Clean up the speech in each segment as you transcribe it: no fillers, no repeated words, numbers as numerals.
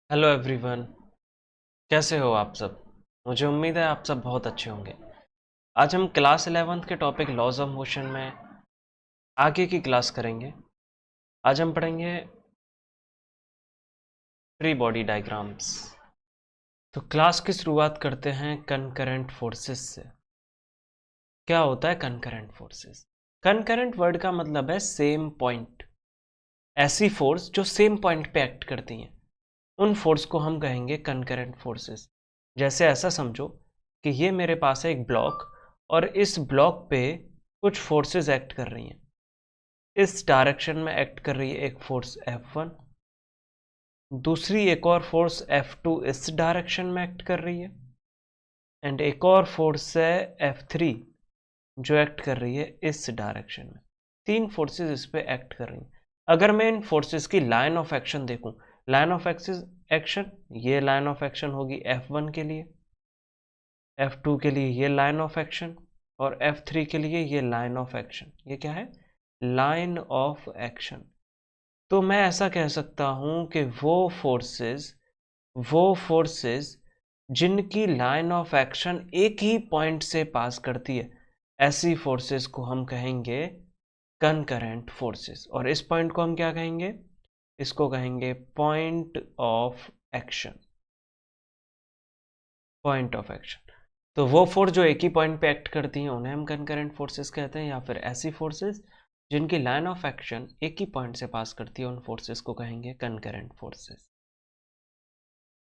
Hello everyone. कैसे हो आप सब? मुझे उम्मीद है आप सब बहुत अच्छे होंगे। आज हम क्लास 11th के टॉपिक लॉज ऑफ मोशन में आगे की क्लास करेंगे। आज हम पढ़ेंगे फ्री बॉडी डायग्राम्स। तो क्लास की शुरुआत करते हैं कनकरेंट फोर्सेस से। क्या होता है कनकरेंट फोर्सेस? कनकरेंट वर्ड का मतलब है सेम पॉइंट। ऐसी फोर्स जो सेम पॉइंट पे एक्ट करती हैं, उन फोर्स को हम कहेंगे कनकरेंट फोर्सेस। जैसे ऐसा समझो कि ये मेरे पास है एक ब्लॉक, और इस ब्लॉक पे कुछ फोर्सेस एक्ट कर रही हैं। इस डायरेक्शन में एक्ट कर रही है एक फोर्स F1, दूसरी एक और फोर्स F2 इस डायरेक्शन में एक्ट कर रही है, एंड एक और फोर्स है F3 जो एक्ट कर रही है इस डायरेक्शन में। तीन फोर्सेस इस पे एक्ट कर रही हैं। अगर मैं इन फोर्सेस की लाइन ऑफ एक्शन देखूं, लाइन ऑफ एक्शन, ये लाइन ऑफ एक्शन होगी F1 के लिए, F2 के लिए ये लाइन ऑफ एक्शन, और F3 के लिए ये लाइन ऑफ एक्शन। ये क्या है? Line of action. तो मैं ऐसा कह सकता हूं कि वो फोर्सेस जिनकी लाइन ऑफ एक्शन एक ही पॉइंट से पास करती है, ऐसी फोर्सेस को हम कहेंगे कनकरेंट फोर्सेस। और इस पॉइंट को हम क्या कहेंगे? इसको कहेंगे point of action. Point of action. तो वो फोर्स जो एक ही पॉइंट पे एक्ट करती हैं उन्हें हम कनकरेंट फोर्सेस कहते हैं, या फिर ऐसी फोर्सेस जिनकी लाइन ऑफ एक्शन एक ही पॉइंट से पास करती है, उन फोर्सेस को कहेंगे कनकरेंट फोर्सेस।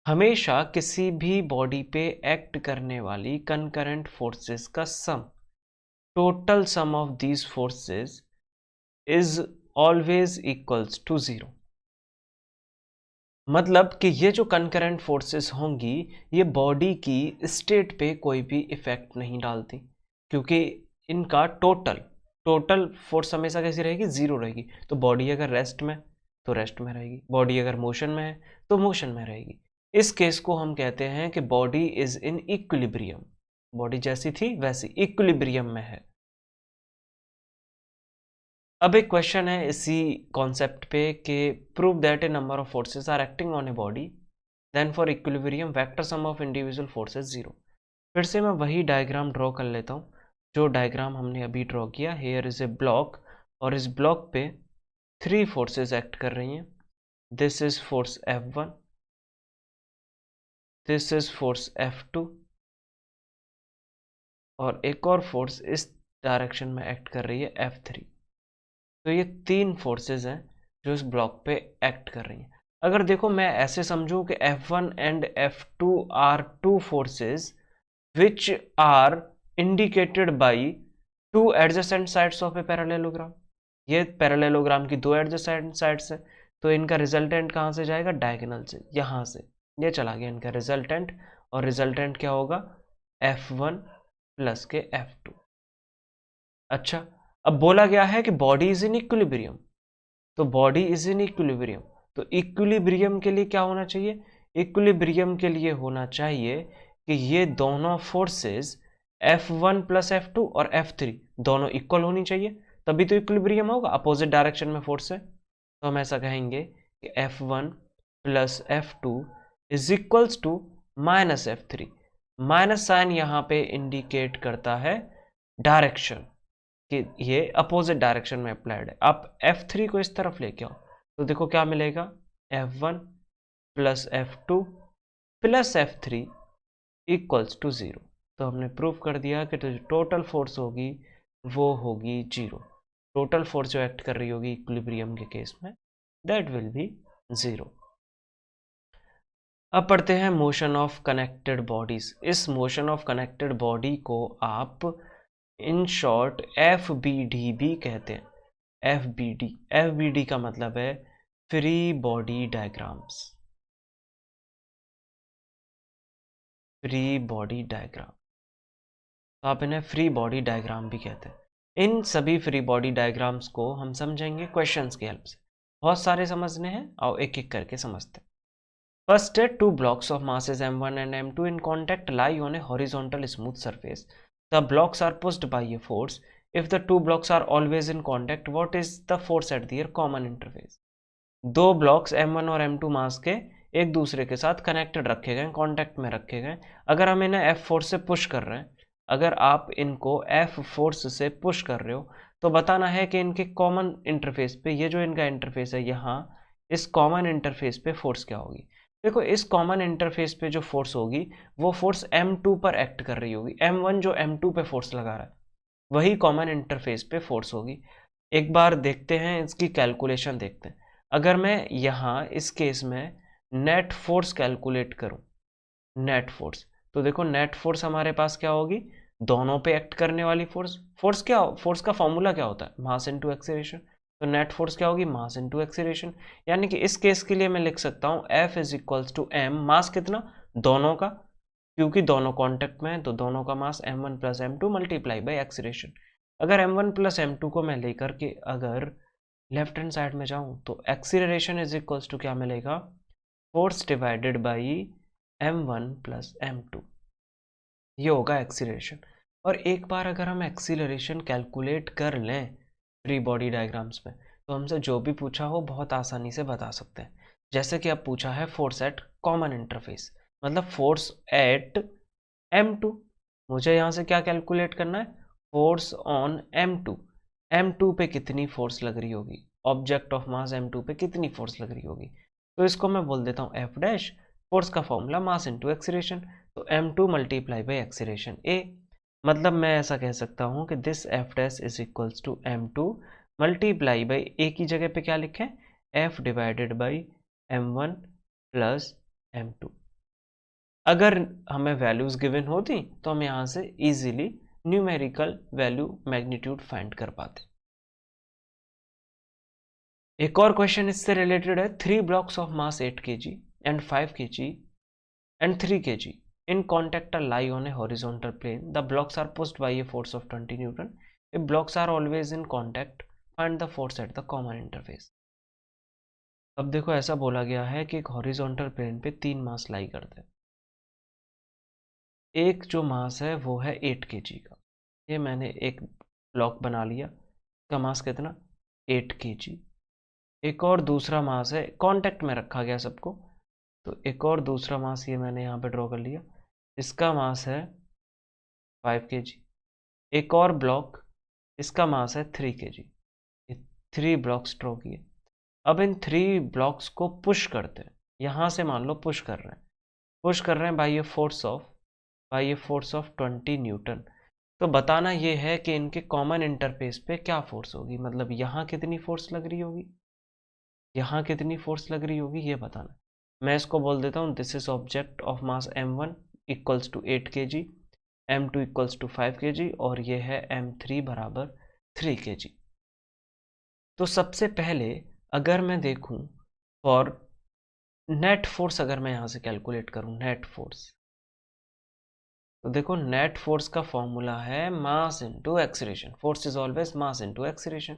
हमेशा किसी भी बॉडी पे एक्ट करने वाली कनकरेंट फोर्सेस का sum, total sum of these forces is always equals to zero. मतलब कि ये जो कनकरेंट फोर्सेस होंगी, ये बॉडी की स्टेट पे कोई भी इफेक्ट नहीं डालती, क्योंकि इनका टोटल फोर्स हमेशा कैसी रहेगी? जीरो रहेगी। तो बॉडी अगर रेस्ट में तो रेस्ट में रहेगी, बॉडी अगर मोशन में है तो मोशन में रहेगी। इस केस को हम कहते हैं कि body is in equilibrium. Body जैसी थी वैसी इक्विलिब्रियम में है। अब एक क्वेश्चन है इसी कॉन्सेप्ट पे कि prove that a number of forces are acting on a body, then for equilibrium vector sum of individual forces zero. फिर से मैं वही डायग्राम ड्रॉ कर लेता हूँ जो डायग्राम हमने अभी ड्रॉ किया। हेयर इज ए ब्लॉक, और इस ब्लॉक पे थ्री फोर्सेस एक्ट कर रही हैं। This is force F1, this is force F2, और एक और फोर्स इस डायरेक्शन में एक्ट कर रही है F3। तो ये तीन फोर्सेस हैं जो इस ब्लॉक पे एक्ट कर रही हैं। अगर देखो मैं ऐसे समझूं कि F1 and F2 are two forces which are indicated by two adjacent sides of a parallelogram। ये पैरेललोग्राम की दो एडजेसेंट साइड्स है, तो इनका रिजल्टेंट कहाँ से जाएगा? डायगोनल से, यहाँ से ये चला गया इनका रिजल्टेंट। और रिजल्टेंट क्या होगा? F1 प्लस के F2। अच्छा, अब बोला गया है कि बॉडी इज इन इक्विलिब्रियम, तो बॉडी इज इन इक्विलिब्रियम, तो इक्विलिब्रियम के लिए क्या होना चाहिए? इक्विलिब्रियम के लिए होना चाहिए कि ये दोनों फोर्सेस F1 प्लस F2 और F3 दोनों इक्वल होनी चाहिए, तभी तो इक्विलिब्रियम होगा। अपोजिट डायरेक्शन में फोर्स है, तो हम ऐसा कहेंगे कि F1 plus F2 is equals to minus F3। Minus sign यहाँ पे इंडिकेट करता है डायरेक्शन, कि ये अपोजिट डायरेक्शन में अप्लाइड है। आप F3 को इस तरफ लेके आओ तो देखो क्या मिलेगा? F1 plus F2 plus F3 equals to zero. तो हमने प्रूव कर दिया कि जो टोटल फोर्स होगी वो होगी जीरो। टोटल फोर्स जो एक्ट कर रही होगी इक्विलिब्रियम के केस में, दैट विल बी जीरो। अब पढ़ते हैं मोशन ऑफ कनेक्टेड बॉडीज। इस मोशन ऑफ कनेक्टेड बॉडी को आप इन शॉर्ट FBD भी कहते हैं। FBD का मतलब है free body diagrams. Free body diagram, तो आप इन्हें फ्री बॉडी डायग्राम भी कहते हैं। इन सभी फ्री बॉडी डायग्राम्स को हम समझेंगे क्वेश्चंस की हेल्प से। बहुत सारे समझने हैं, आओ एक एक करके समझते हैं। फर्स्ट है, two blocks of masses M1 and M2 in contact lie on a horizontal smooth surface. The blocks are pushed by a force. If the two blocks are always in contact, what is the force at their common interface? दो blocks M1 और M2 मास के एक दूसरे के साथ connected रखे गए, contact में रखे गए। अगर हम इन्हें एफ फोर्स से पुश कर रहे हैं, अगर आप इनको एफ फोर्स से पुश कर रहे हो तो बताना है कि इनके कॉमन इंटरफेस पे, ये जो इनका इंटरफेस है यहाँ, इस कॉमन इंटरफेस पे फोर्स क्या होगी। देखो इस कॉमन इंटरफेस पे जो फोर्स होगी वो फोर्स m2 पर एक्ट कर रही होगी। m1 जो m2 पे फोर्स लगा रहा है वही कॉमन इंटरफेस पे फोर्स होगी। एक बार देखते हैं इसकी कैलकुलेशन देखते हैं। अगर मैं यहाँ इस केस में नेट फोर्स कैलकुलेट करूँ, नेट फोर्स, तो देखो नेट फोर्स हमारे पास क्या होगी, दोनों पे एक्ट करने वाली फोर्स। फोर्स का फॉर्मूला क्या होता है, मास इनटू एक्सीलरेशन। तो नेट फोर्स क्या होगी, मास इनटू एक्सीलरेशन। यानी कि इस केस के लिए मैं लिख सकता हूँ F is equals to M, mass कितना, दोनों का, क्योंकि दोनों कांटेक्ट में हैं तो दोनों का मास m1 plus m2 multiply by acceleration. अगर m1 प्लस m2 को मैं लेकर के अगर लेफ्ट हैंड साइड में जाऊं तो एक्सीलरेशन इज इक्वल्स टू क्या मिलेगा, force divided by m1 plus m2, ये होगा एक्सीलरेशन। और एक बार अगर हम एक्सीलरेशन कैलकुलेट कर लें फ्री बॉडी डायग्राम्स में तो हमसे जो भी पूछा हो बहुत आसानी से बता सकते हैं। जैसे कि अब पूछा है फोर्स एट कॉमन इंटरफेस, मतलब फोर्स एट m2, मुझे यहाँ से क्या कैलकुलेट करना है, फोर्स ऑन m2, m2 पे कितनी फोर्स लग रही होगी, ऑब्जेक्ट ऑफ मास m2 पे कितनी फोर्स लग रही होगी। तो इसको मैं बोल देता हूँ f डैश, फोर्स का फॉर्मूला मास इनटू एक्सीलरेशन, तो m2 multiply by acceleration a। मतलब मैं ऐसा कह सकता हूँ कि this f dash is equals to m2 multiply by a की जगह पे क्या लिखें, f divided by m1 plus m2। अगर हमें वैल्यूज गिवन होती तो हम यहाँ से easily numerical value magnitude find कर पाते। एक और क्वेश्चन इससे रिलेटेड है, 3 blocks of mass 8 kg and 5 kg and 3 kg in contact lie on a horizontal plane. The blocks are pushed by a force of 20 Newton. If blocks are always in contact, find the force at the common interface. अब देखो ऐसा बोला गया है कि एक horizontal plane पे 3 मास लाई करते हैं। एक जो मास है वो है 8 kg का, ये मैंने एक ब्लॉक बना लिया, इसका मास कितना, 8 kg। एक और दूसरा मास है, कांटेक्ट में रखा गया सबको, तो एक और दूसरा मास ये मैंने यहाँ पे ड्रॉ कर लिया, इसका मास है 5 kg। एक और ब्लॉक, इसका मास है 3 kg। ये 3 ब्लॉक्स ड्रॉ किए। अब इन 3 ब्लॉक्स को पुश करते हैं, यहाँ से मान लो पुश कर रहे हैं by a force of 20 newton. तो बताना ये है कि इनके कॉमन इंटरफेस पे क्या फोर्स होगी, मतलब यहाँ कितनी फोर्स लग रही होगी, यहाँ कितनी फोर्स लग रही होगी, ये बताना। मैं इसको बोल देता हूँ this is object of mass m1 equals to 8 kg, m2 equals to 5 kg और ये है m3 बराबर 3 kg। तो सबसे पहले अगर मैं देखूं फॉर नेट फोर्स, अगर मैं यहाँ से कैलकुलेट करूं नेट फोर्स, तो देखो नेट फोर्स का फॉर्मूला है मास into acceleration. Force is always mass into acceleration,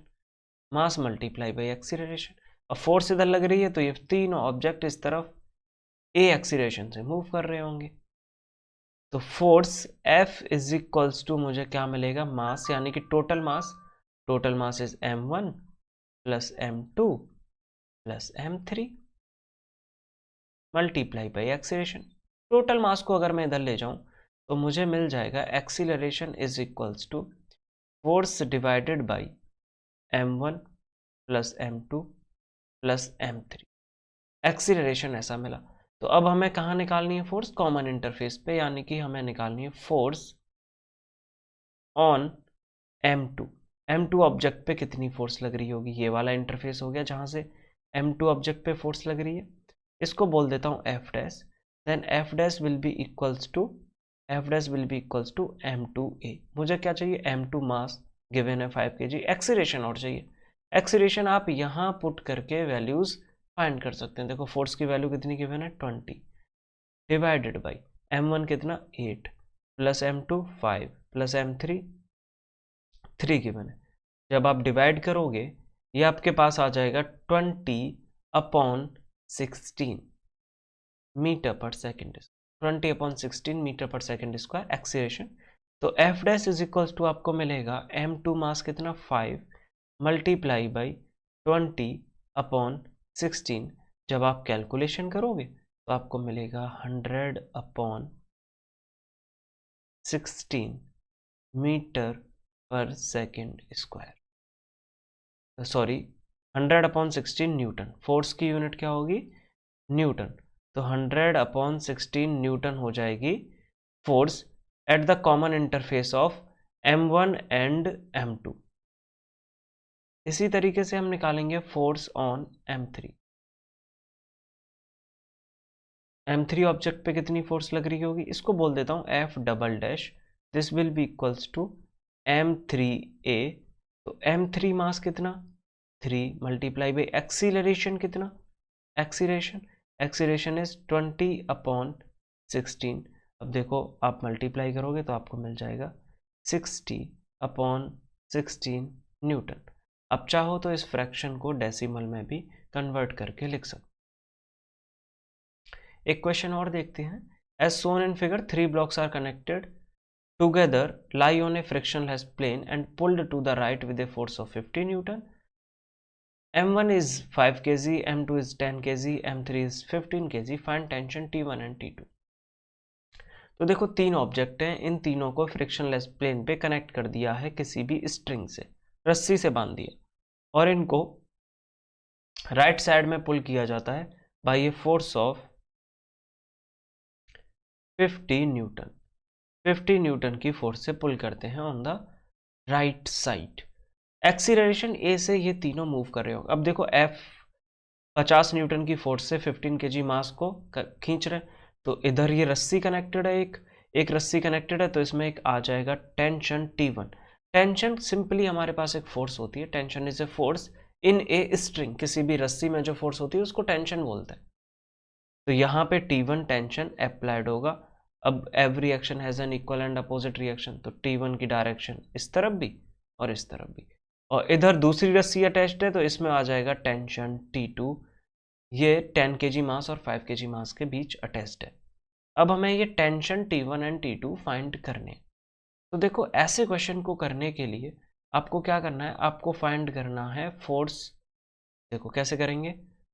mass multiply by acceleration. अब फोर्स इधर लग रही है तो ये तीनों ऑब्जेक्ट इस तरफ ए एक्सीलरेशन से मूव कर रहे होंगे। तो force F is equals to मुझे क्या मिलेगा, मास, यानी कि total mass is m1 plus m2 plus m3 multiply by acceleration. Total mass को अगर मैं इधर ले जाऊं तो मुझे मिल जाएगा acceleration is equals to force divided by m1 plus m2 plus m3। Acceleration ऐसा मिला। तो अब हमें कहाँ निकालनी है फोर्स, कॉमन इंटरफेस पे, यानी कि हमें निकालनी है फोर्स ऑन m2 ऑब्जेक्ट पे कितनी फोर्स लग रही होगी। ये वाला इंटरफेस हो गया जहाँ से m2 ऑब्जेक्ट पे फोर्स लग रही है, इसको बोल देता हूँ f dash. Then f dash will be equals to m2a। मुझे क्या चाहिए, m2 मास गिवन है 5 kg, एक्सीलरेशन और चाहिए। एक्सीलरेशन आप यहाँ पुट करके वैल्यूज फाइंड कर सकते हैं। देखो फोर्स की वैल्यू कितनी गिवन है 20 डिवाइडेड बाई m1 कितना 8 plus m2 5 plus m3 3 given है। जब आप डिवाइड करोगे ये आपके पास आ जाएगा 20/16 metre per second, 20/16 metre per second square acceleration. तो f dash is equals to आपको मिलेगा m2 मास कितना 5 मल्टीप्लाई बाई 20/16। जब आप कैलकुलेशन करोगे तो आपको मिलेगा 100/16 metre per second square, sorry 100/16 Newton. Force की यूनिट क्या होगी? न्यूटन। तो 100/16 न्यूटन हो जाएगी force at the common interface of M1 and M2। इसी तरीके से हम निकालेंगे force on M3। M3 object पे कितनी फोर्स लग रही होगी? इसको बोल देता हूँ F double dash, this will be equals to M3A। तो M3 मास कितना? 3 मल्टीप्लाई बाई एक्सीलरेशन कितना? Acceleration is 20/16। अब देखो आप मल्टीप्लाई करोगे तो आपको मिल जाएगा 60/16 न्यूटन। अब चाहो तो इस फ्रैक्शन को डेसिमल में भी कन्वर्ट करके लिख सकते। एक क्वेश्चन और देखते हैं। As shown in figure 3 blocks are connected together, lie on a frictionless plane and pulled to the right with a force of 50 newton. M1 is 5 kg, M2 is 10 kg, M3 is 15 kg. Find tension T1 and T2। तो देखो तीन object हैं, इन तीनों को frictionless plane पे connect कर दिया है किसी भी स्ट्रिंग से, रस्सी से बांध दिया, और इनको राइट साइड में पुल किया जाता है by a force of 50 newton. 50 newton की फोर्स से पुल करते हैं on the right side. Acceleration A से ये तीनों मूव कर रहे हो। अब देखो F 50 न्यूटन की फोर्स से 15 kg मास को खींच रहे हैं, तो इधर ये रस्सी कनेक्टेड है, एक रस्सी कनेक्टेड है, तो इसमें एक आ जाएगा टेंशन T1। टेंशन सिंपली हमारे पास एक फोर्स होती है, tension is a force in a string. किसी भी रस्सी में जो फोर्स होती है उसको टेंशन बोलते हैं। तो यहाँ पे T1 टेंशन अप्लाइड होगा। अब every action has an equal and opposite reaction, तो T1 की डायरेक्शन इस तरफ भी और इस तरफ भी, और इधर दूसरी रस्सी अटैच्ड है, तो इसमें आ जाएगा टेंशन T2। ये 10 kg मास और 5 kg मास के बीच अटैच्ड है। अब हमें ये tension T1 and T2 find करने। तो देखो ऐसे क्वेश्चन को करने के लिए आपको क्या करना है? आपको फाइंड करना है फोर्स। देखो कैसे करेंगे,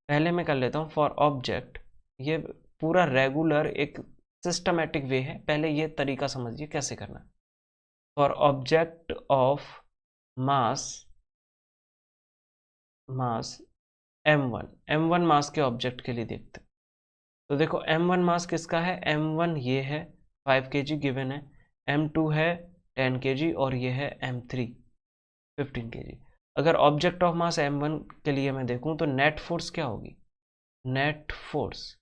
पहले मैं कर लेता हूँ फॉर ऑब्जेक्ट। ये पूरा रेगुलर एक सिस्टमेटिक वे है, पहले ये तरीका समझिए कैसे करना है। For object of mass M1 मास के ऑब्जेक्ट के लिए देखते हैं। तो देखो M1 मास किसका है? M1 ये है 5 kg गिवन है, M2 है 10 kg और ये है M3 15 kg। अगर ऑब्जेक्ट ऑफ मास M1 के लिए मैं देखूं तो नेट फोर्स क्या होगी? नेट फोर्स,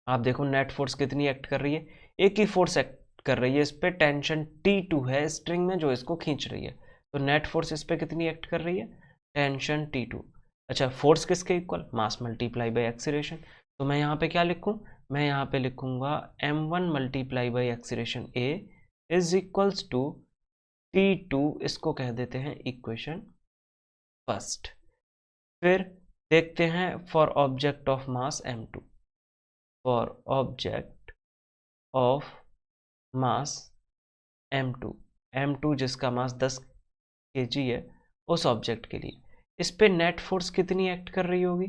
आप देखो नेट फोर्स कितनी एक्ट कर रही है? एक ही फोर्स एक्ट कर रही है इस पे, टेंशन T2 है स्ट्रिंग में जो इसको खींच रही है, तो नेट फोर्स इस पे कितनी एक्ट कर रही है? Tension T2। अच्छा, फोर्स किसके equal? Mass multiply by acceleration. तो मैं यहाँ पे क्या लिखूँ? मैं यहाँ पे लिखूँगा M1 multiply by acceleration A is equals to T2, इसको कह देते हैं इक्वेशन फर्स्ट। फिर देखते हैं for object of mass M2। For object of mass M2 जिसका मास 10 kg है, उस ऑब्जेक्ट के लिए इस पे नेट फोर्स कितनी एक्ट कर रही होगी?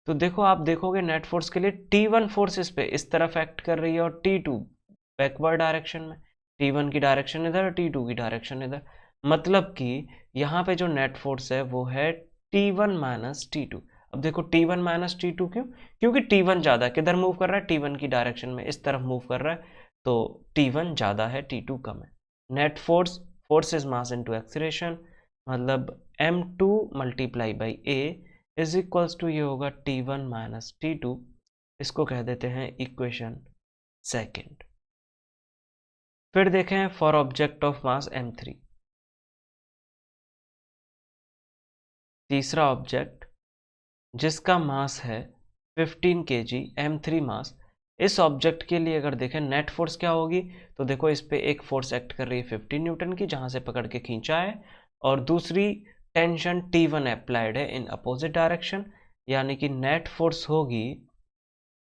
तो देखो आप देखोगे नेट फोर्स के लिए T1 फोर्स इस पे इस तरफ एक्ट कर रही है और T2 बैकवर्ड डायरेक्शन में। T1 की डायरेक्शन इधर, T2 की डायरेक्शन इधर, मतलब कि यहाँ पे जो नेट फोर्स है वो है T1 माइनस T2। अब देखो T1 माइनस T2 क्यों? क्योंकि T1 ज़्यादा किधर मूव कर रहा है? T1 की डायरेक्शन में इस तरफ मूव कर रहा है, तो T1 ज़्यादा है, T2 कम है। Net force is mass into acceleration, मतलब M2 multiply by A is equals to ये होगा T1 माइनस T2, इसको कह देते हैं इक्वेशन सेकेंड। फिर देखें for object of mass M3, तीसरा ऑब्जेक्ट जिसका मास है 15 kg, M3 मास, इस ऑब्जेक्ट के लिए अगर देखें नेट फोर्स क्या होगी? तो देखो इस पे एक फोर्स एक्ट कर रही है 15 न्यूटन की, जहां से पकड़ के खींचा है, और दूसरी टेंशन T1 अप्लाइड है इन अपोजिट डायरेक्शन, यानी कि नेट फोर्स होगी,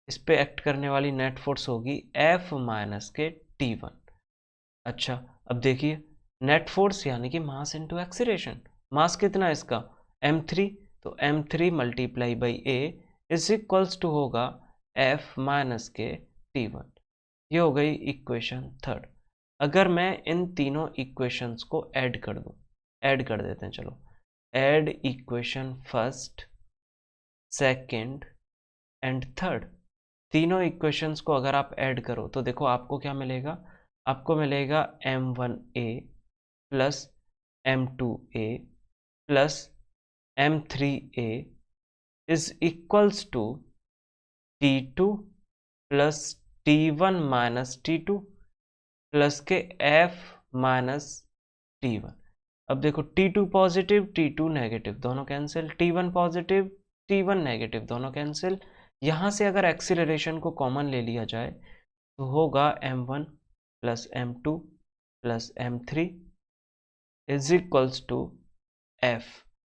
इस पे एक्ट करने वाली नेट फोर्स होगी F माइनस के T1। अच्छा, अब देखिए नेट फोर्स यानी कि मास इनटू एक्सीलरेशन। मास कितना है इसका? M3, तो M3 multiply by A is equals to होगा F माइनस के T1। ये हो गई इक्वेशन थर्ड। अगर मैं इन तीनों इक्वेशंस को ऐड कर दूं, ऐड कर देते हैं, चलो add equation first, second and third. तीनों इक्वेशंस को अगर आप ऐड करो तो देखो आपको क्या मिलेगा, आपको मिलेगा m1a plus m2a plus m3a is equals to T2 plus T1 minus T2 plus के F माइनस T1। अब देखो T2 पॉजिटिव T2 नेगेटिव दोनों cancel, T1 positive T1 negative दोनों कैंसिल। यहाँ से अगर एक्सीलरेशन को कॉमन ले लिया जाए तो होगा m1 plus m2 plus m3 is equals to f।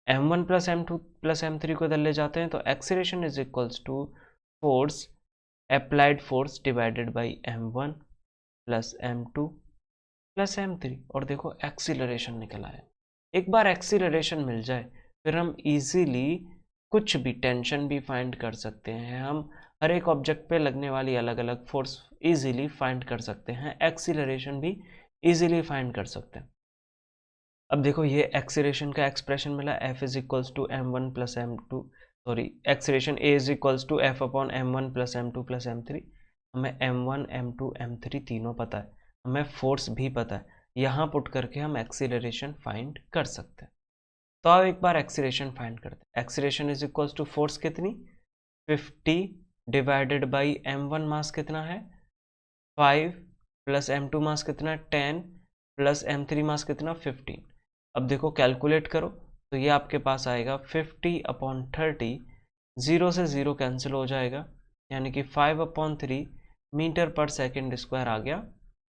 m1 plus m2 plus m3 को इधर ले जाते हैं तो acceleration is equals to force, applied force divided by m1 plus m2 plus m3, और देखो एक्सीलरेशन निकल आया। एक बार एक्सीलरेशन मिल जाए फिर हम इजीली कुछ भी टेंशन भी फाइंड कर सकते हैं। हम हर एक ऑब्जेक्ट पे लगने वाली अलग अलग फोर्स इजीली फाइंड कर सकते हैं, एक्सीलरेशन भी इजीली फाइंड कर सकते हैं। अब देखो ये एक्सीलरेशन का एक्सप्रेशन मिला, f is equals to m1 plus m2, sorry acceleration a is equals to f upon m1 plus m2 plus m3। हमें m1 m2 m3 तीनों पता है, हमें फोर्स भी पता है, यहाँ पुट करके हम एक्सीलरेशन फाइंड कर सकते हैं। तो अब एक बार एक्सीलरेशन फाइंड करते हैं। Acceleration is equals to force कितनी 50 डिवाइडेड बाई m1 मास कितना है 5 प्लस m2 मास कितना 10 प्लस m3 मास कितना 15। अब देखो कैलकुलेट करो तो ये आपके पास आएगा 50 अपॉन 30, 0 से 0 कैंसिल हो जाएगा, यानी कि 5 upon 3 metre per second square आ गया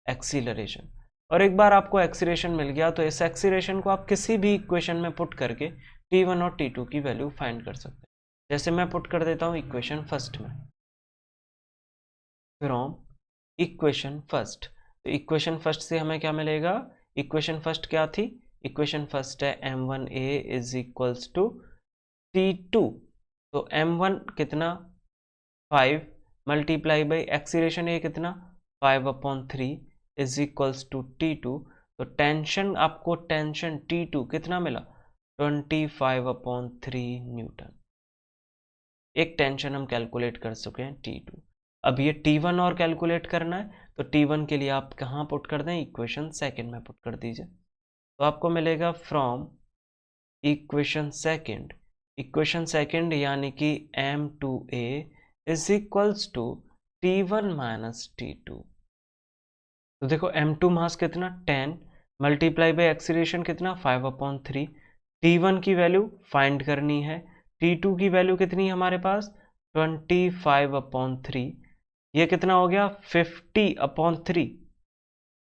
एक्सीलरेशन। और एक बार आपको एक्सीलरेशन मिल गया तो इस एक्सीलरेशन को आप किसी भी इक्वेशन में पुट करके T1 और T2 की वैल्यू फाइंड कर सकते हैं। जैसे मैं पुट कर देता हूँ इक्वेशन फर्स्ट में, फ्रॉम इक्वेशन फर्स्ट। तो इक्वेशन फर्स्ट से हमें क्या मिलेगा, इक्वेशन फर्स्ट क्या थी, इक्वेशन फर्स्ट है m1a is equals to T2। तो m1 कितना 5 मल्टीप्लाई बाई एक्सीलरेशन a कितना 5 upon 3 is equals to T2। तो टेंशन आपको टेंशन T2 कितना मिला 25 अपॉन 3 न्यूटन। एक टेंशन हम कैलकुलेट कर चुके हैं T2। अब ये T1 और कैलकुलेट करना है तो T1 के लिए आप कहाँ पुट कर दें, इक्वेशन सेकंड में पुट कर दीजिए। तो आपको मिलेगा फ्रॉम इक्वेशन सेकंड यानी कि m2a is equals to T1 minus T2। तो देखो m2 मास कितना 10 मल्टीप्लाई बाई एक्सीलरेशन कितना 5 अपॉन 3। T1 की वैल्यू फाइंड करनी है, T2 की वैल्यू कितनी है हमारे पास 25 अपॉन 3। ये कितना हो गया 50 अपॉन 3।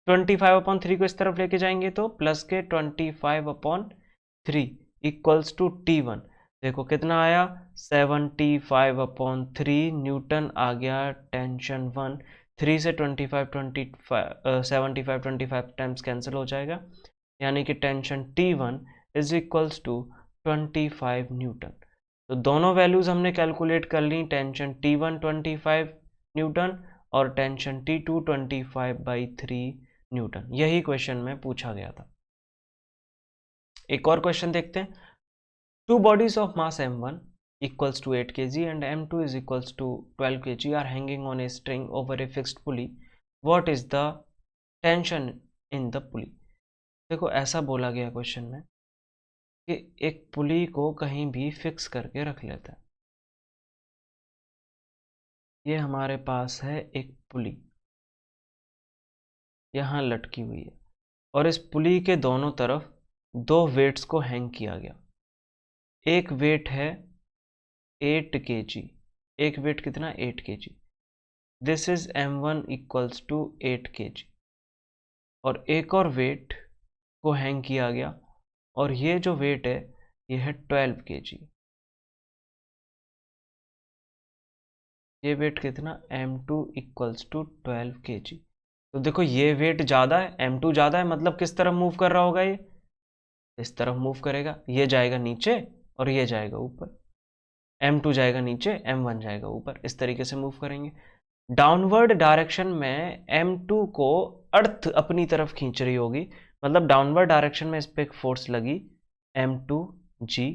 25 अपॉन 3 को इस तरफ लेके जाएंगे तो प्लस के 25 अपॉन 3 इक्वल्स टू T1। देखो कितना आया 75 अपॉन 3 न्यूटन आ गया टेंशन 1। 3 से 75 टाइम्स कैंसिल हो जाएगा, यानी कि tension T1 is equals to 25 newton. तो दोनों वैल्यूज हमने कैलकुलेट कर ली, टेंशन T1 25 न्यूटन और टेंशन T2 25/3 न्यूटन। यही क्वेश्चन में पूछा गया था। एक और क्वेश्चन देखते हैं। Two bodies of mass m1 equals to 8 kg and m2 is equals to 12 kg are hanging on a string over a fixed pulley. What is the tension in the pulley? देखो ऐसा बोला गया question में कि एक पुली को कहीं भी फिक्स करके रख लेते हैं। ये हमारे पास है एक पुली यहाँ लटकी हुई है और इस पुली के दोनों तरफ दो वेट्स को हैंग किया गया। एक वेट है 8 kg, एक वेट कितना 8 kg। This is m1 equals to 8 kg और एक और वेट को हैंग किया गया और ये जो वेट है ये है 12 kg। ये वेट कितना m2 इक्वल्स टू 12 kg। तो देखो ये वेट ज़्यादा है, m2 ज़्यादा है, मतलब किस तरफ मूव कर रहा होगा, ये इस तरफ मूव करेगा, ये जाएगा नीचे और ये जाएगा ऊपर। m2 जाएगा नीचे, m1 जाएगा ऊपर, इस तरीके से मूव करेंगे। डाउनवर्ड डायरेक्शन में m2 को अर्थ अपनी तरफ खींच रही होगी, मतलब डाउनवर्ड डायरेक्शन में इस पर एक फोर्स लगी m2g,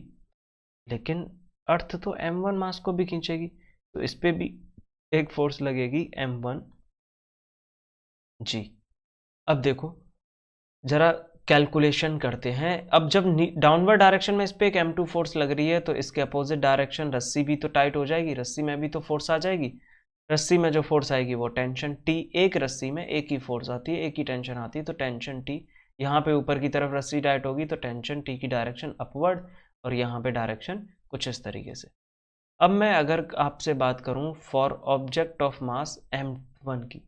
लेकिन अर्थ तो m1 मास को भी खींचेगी, तो इस पे भी एक फोर्स लगेगी m1g। अब देखो जरा कैलकुलेशन करते हैं। अब जब डाउनवर्ड डायरेक्शन में इस पे एक m2 फोर्स लग रही है, तो इसके अपोजिट डायरेक्शन रस्सी भी तो टाइट हो जाएगी, रस्सी में भी तो फोर्स आ जाएगी। रस्सी में जो फोर्स आएगी वो टेंशन T, एक रस्सी में एक ही फोर्स आती है, एक ही टेंशन आती है, तो टेंशन T। यहाँ पे ऊपर की तरफ रस्सी टाइट होगी तो टेंशन T की डायरेक्शन अपवर्ड, और यहाँ पे डायरेक्शन कुछ इस तरीके से। अब मैं अगर आपसे बात करूँ for object of mass m1 की,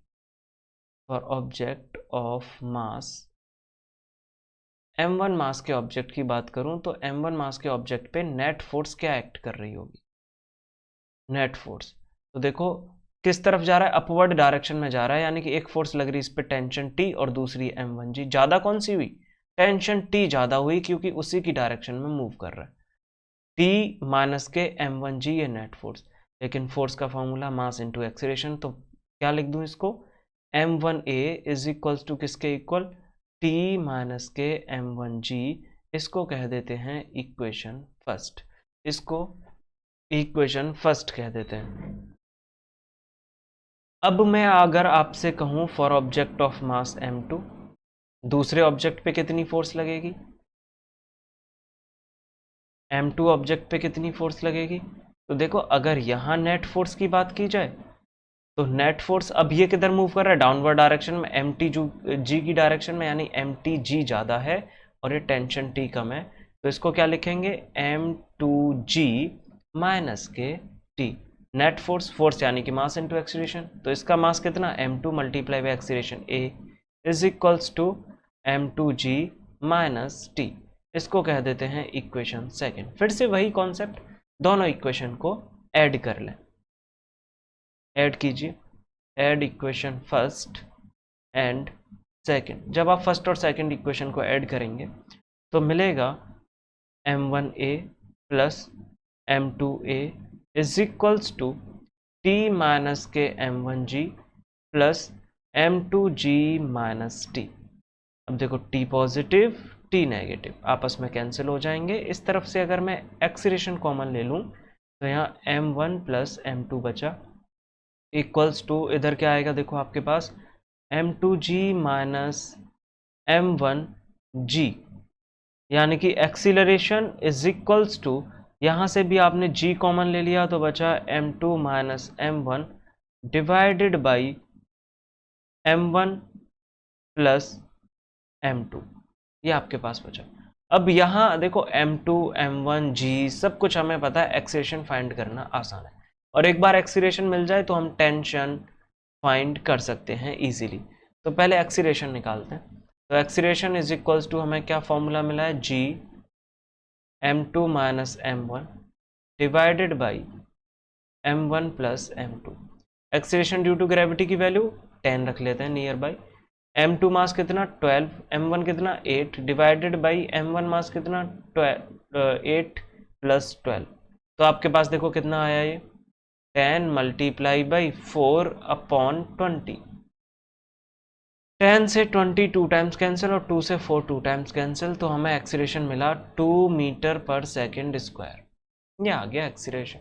for object of mass m1 मास के ऑब्जेक्ट की बात करूं, तो m1 मास के ऑब्जेक्ट पे नेट फोर्स क्या एक्ट कर रही होगी? नेट फोर्स तो देखो किस तरफ जा रहा है, अपवर्ड डायरेक्शन में जा रहा है, यानी कि एक फोर्स लग रही है इस पे टेंशन T और दूसरी m1g। ज्यादा कौन सी हुई? टेंशन T ज्यादा हुई, क्योंकि उसी की डायरेक्शन में मूव कर रहा है। T माइनस के m1g ये नेट फोर्स। लेकिन फोर्स का फॉर्मूला मास इंटू एक्सीलरेशन, तो क्या लिख दूं इसको? m1a इज इक्वल्स टू किसके इक्वल? T माइनस के m1g। इसको कह देते हैं इक्वेशन फर्स्ट, इसको इक्वेशन फर्स्ट कह देते हैं। अब मैं अगर आपसे कहूं for object of mass m2, दूसरे ऑब्जेक्ट पे कितनी फोर्स लगेगी? m2 ऑब्जेक्ट पे कितनी फोर्स लगेगी? तो देखो अगर यहां नेट फोर्स की बात की जाए, तो नेट फोर्स अब ये किधर मूव कर रहा है? डाउनवर्ड डायरेक्शन में, mtg की डायरेक्शन में, यानी mtg ज्यादा है और ये टेंशन T कम है, तो इसको क्या लिखेंगे? m2g माइनस के T। नेट फोर्स, फोर्स यानी कि मास इंटू एक्सीलरेशन, तो इसका मास कितना? m2 multiply by acceleration a is equals to m2g minus T। इसको कह देते हैं इक्वेशन सेकेंड। फिर से वही कॉन्सेप्ट, दोनों इक्वेशन को ऐड कर लें, ऐड कीजिए, add equation first and second. जब आप फर्स्ट और सेकंड इक्वेशन को ऐड करेंगे तो मिलेगा m1a plus m2a is equals to T minus के m1g plus m2g minus T। अब देखो T पॉजिटिव T नेगेटिव आपस में कैंसिल हो जाएंगे। इस तरफ से अगर मैं एक्सीलरेशन कॉमन ले लूँ तो यहाँ m1 प्लस m2 बचा, इक्वल्स टू इधर क्या आएगा? देखो आपके पास m2g माइनस m1g, यानी कि एक्सीलरेशन इज इक्वल्स टू, यहाँ से भी आपने g कॉमन ले लिया तो बचा m2 minus m1 divided by m1 plus m2, ये आपके पास बचा। अब यहाँ देखो m2 m1 g सब कुछ हमें पता है, एक्सीलरेशन फाइंड करना आसान है, और एक बार एक्सीलरेशन मिल जाए तो हम टेंशन फाइंड कर सकते हैं इजीली। तो पहले एक्सीलरेशन निकालते हैं। तो एक्सीलरेशन इज इक्वल्स टू, हमें क्या फॉर्मूला मिला है? g m2 minus m1 divided by m1 plus m2। Acceleration due to gravity की वैल्यू 10 रख लेते हैं नियर बाई। m2 मास कितना? 12, m1 कितना? 8 डिवाइडेड बाई m1 मास कितना? 8 प्लस 12। तो आपके पास देखो कितना आया ये? 10 मल्टीप्लाई बाई 4 अपॉन 20। 10 से 20 2 टाइम्स कैंसिल और 2 से 4 2 टाइम्स कैंसिल, तो हमें एक्सीलरेशन मिला 2 मीटर पर सेकेंड स्क्वायर। ये आ गया एक्सीलरेशन।